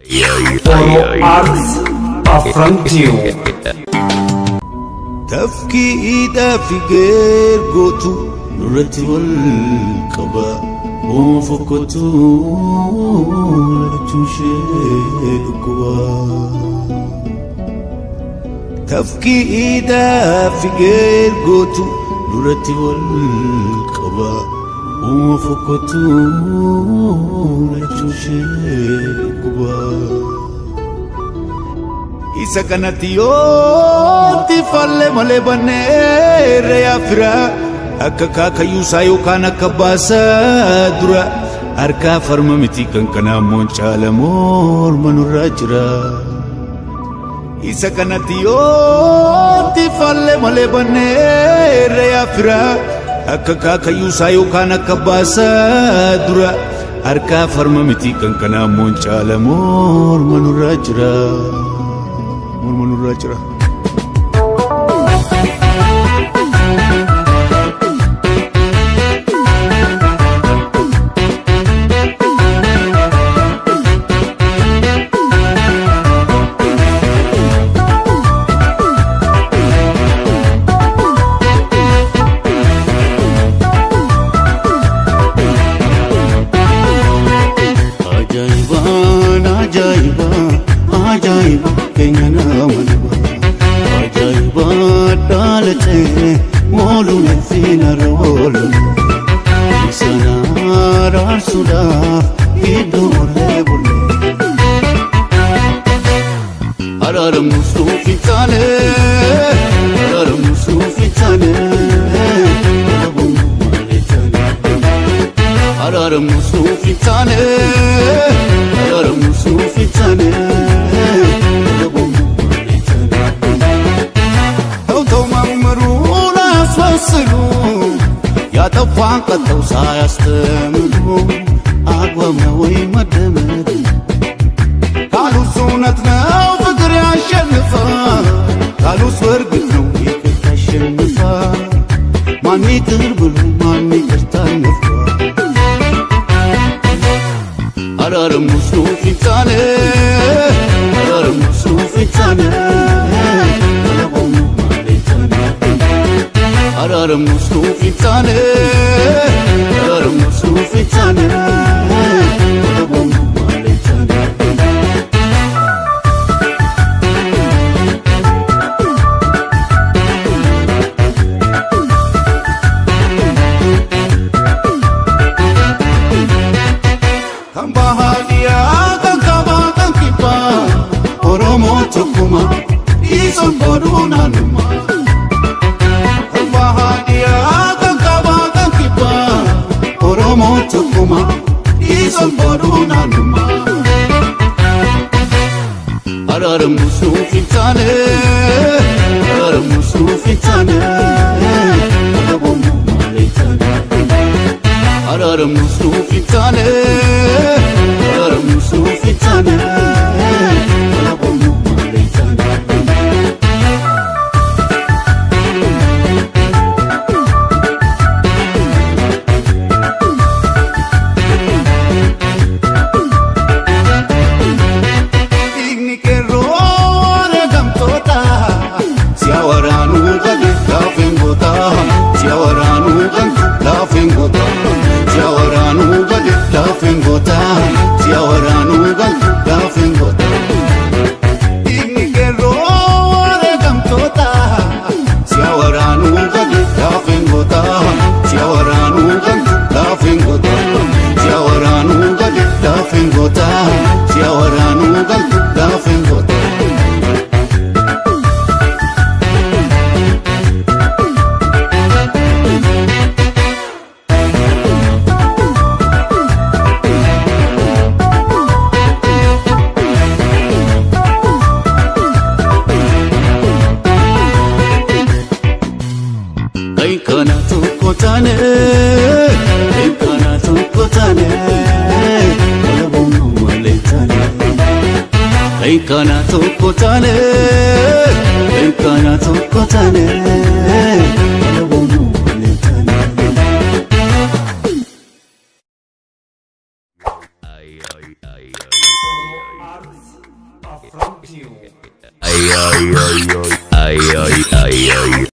Oro Arts Afrantiu تفكيدا في غير قوتو نرتي والقبا وفكتو لتوشي قوا تفكيدا في غير قوتو نرتي والقبا وفكتو لتوشي قوا Isa kanatiyo ti falle male banne reya fira akka kaakayyuu saayoo kan akka baasa dura harka farma miti kan kana moon caala morma nurraa jira Isa kanatiyo ti falle male banne reya fira akka kaakayyuu saayoo kan akka baasa dura harka farma miti kan kana moon caala morma nurraa jira Murmur Rajra Ajaiban, ajaiban, ajaiban Kenya namanwa ajaiba dalate molu nefina rolo sana rasuda idole bule arar musufi tane abu male tane arar musufi tane يا تفاق التوسع يستمر أقوى ويمدمر قالوا سنتنا وفقر يشنفا قالوا سورقنا ويكت الشنفا ماني تربل ماني كرتنفا أرار مصروفي تاني أرار مصروفي تاني Arar musufi tane Arar musufi tane Abu male tane Kambahagia kankaba kankipa Oromo tukuma Ison boruna numa Tukuma iso boruna numa arar musufi tane abu male tane arar musufi tane abu male tane Kana tukotane Alabomu maletane Kana tukotane Alabomu maletane Affront you. Ay, ay, ay, ay, ay, ay, ay, ay.